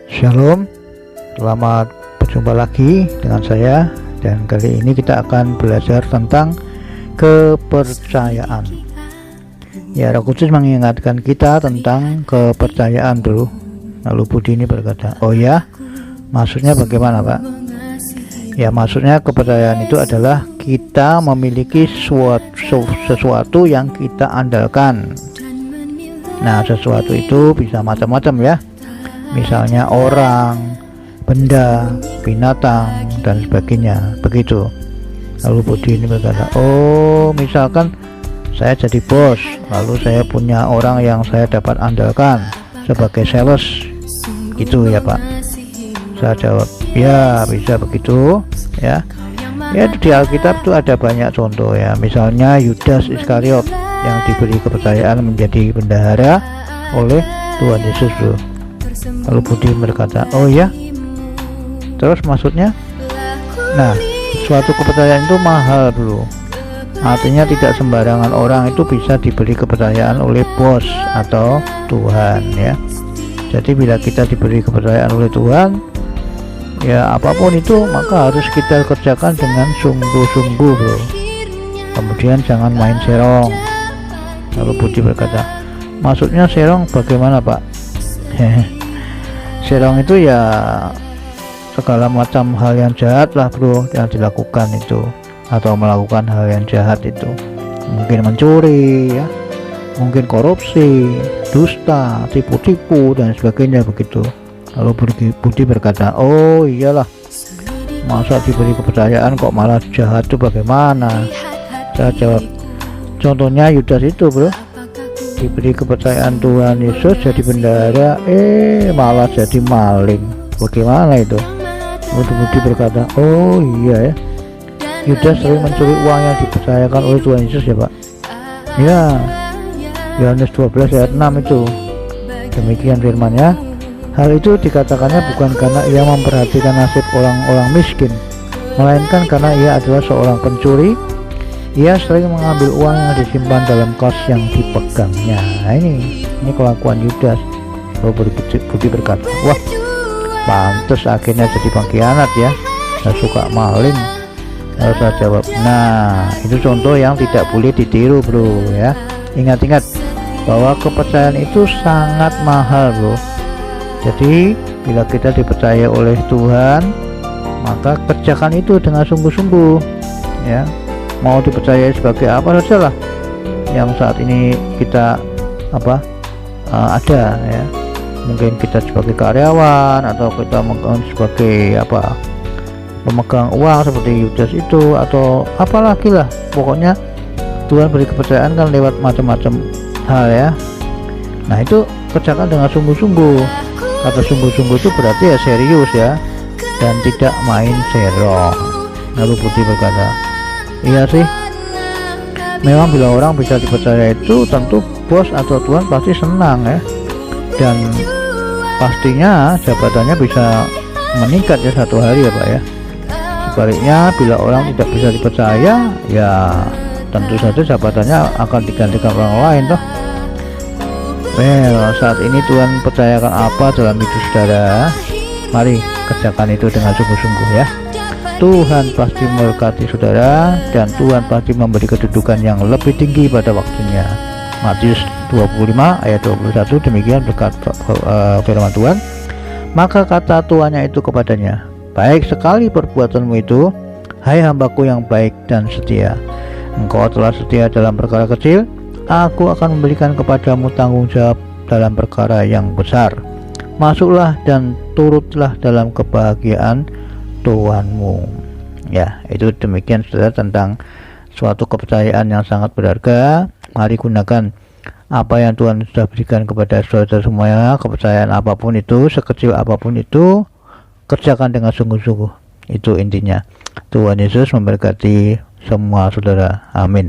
Shalom, selamat berjumpa lagi dengan saya, dan kali ini kita akan belajar tentang kepercayaan. Ya, Roh Kudus mengingatkan kita tentang kepercayaan dulu. Lalu Budi ini berkata, oh ya, maksudnya bagaimana Pak? Ya, maksudnya kepercayaan itu adalah kita memiliki sesuatu yang kita andalkan. Nah, sesuatu itu bisa macam-macam ya. Misalnya orang, benda, binatang, dan sebagainya, begitu. Lalu Budi ini berkata, oh misalkan saya jadi bos, lalu saya punya orang yang saya dapat andalkan sebagai sales, gitu ya Pak. Saya jawab, ya bisa begitu ya. Ya, di Alkitab itu ada banyak contoh ya. Misalnya Yudas Iskariot yang diberi kepercayaan menjadi bendahara oleh Tuhan Yesus bro. Lalu Budi berkata, oh ya, terus maksudnya? Nah, suatu kepercayaan itu mahal bro. Artinya tidak sembarangan orang itu bisa diberi kepercayaan oleh bos atau Tuhan ya. Jadi bila kita diberi kepercayaan oleh Tuhan, ya apapun itu maka harus kita kerjakan dengan sungguh-sungguh bro. Kemudian jangan main serong. Lalu Budi berkata, maksudnya serong bagaimana Pak? Serong itu ya segala macam hal yang jahat lah bro yang dilakukan itu, atau melakukan hal yang jahat itu, mungkin mencuri ya, mungkin korupsi, dusta, tipu-tipu dan sebagainya begitu. Lalu Budi berkata, oh iyalah, masa diberi kepercayaan kok malah jahat itu bagaimana? Saya jawab, contohnya Yudas itu bro, diberi kepercayaan Tuhan Yesus jadi bendahara, malah jadi maling. Bagaimana itu? Budi berkata, oh iya ya, Yudas sering mencuri uang yang dipercayakan oleh Tuhan Yesus ya Pak. Ya, Yohanes 12 ayat 6 itu demikian firman-Nya. Hal itu dikatakannya bukan karena ia memperhatikan nasib orang-orang miskin, melainkan karena ia adalah seorang pencuri. Ia sering mengambil uang yang disimpan dalam kas yang dipegangnya. Nah, ini kelakuan Yudas. Lalu Budi berkata, wah, pantes akhirnya jadi pengkhianat ya, saya suka maling. Lalu saya jawab, nah itu contoh yang tidak boleh ditiru bro ya. Ingat-ingat bahwa kepercayaan itu sangat mahal bro. Jadi bila kita dipercaya oleh Tuhan, maka kerjakan itu dengan sungguh-sungguh ya. Mau dipercaya sebagai apa saja lah yang saat ini kita ada ya. Mungkin kita sebagai karyawan, atau kita sebagai pemegang uang seperti Yudas itu, atau apalagi lah, pokoknya Tuhan beri kepercayaan kan lewat macam-macam hal ya. Nah itu kerjakan dengan sungguh-sungguh. Kata sungguh-sungguh itu berarti ya serius ya, dan tidak main serong. Lalu Budi berkata, iya sih, memang bila orang bisa dipercaya itu tentu bos atau Tuhan pasti senang ya, dan pastinya jabatannya bisa meningkat ya satu hari ya Pak ya. Sebaliknya bila orang tidak bisa dipercaya, ya tentu saja jabatannya akan digantikan orang lain toh. Well, saat ini Tuhan percayakan apa dalam hidup saudara, mari kerjakan itu dengan sungguh-sungguh ya. Tuhan pasti memberkati saudara, dan Tuhan pasti memberi kedudukan yang lebih tinggi pada waktunya. Matius 25 ayat 21, demikian berkat firman Tuhan. Maka kata tuannya itu kepadanya, baik sekali perbuatanmu itu, hai hambaku yang baik dan setia. Engkau telah setia dalam perkara kecil, aku akan memberikan kepadamu tanggung jawab dalam perkara yang besar. Masuklah dan turutlah dalam kebahagiaan Tuhanmu. Ya, itu demikian saudara tentang suatu kepercayaan yang sangat berharga. Mari gunakan apa yang Tuhan sudah berikan kepada saudara semuanya. Kepercayaan apapun itu, sekecil apapun itu, kerjakan dengan sungguh-sungguh. Itu intinya. Tuhan Yesus memberkati semua saudara. Amin.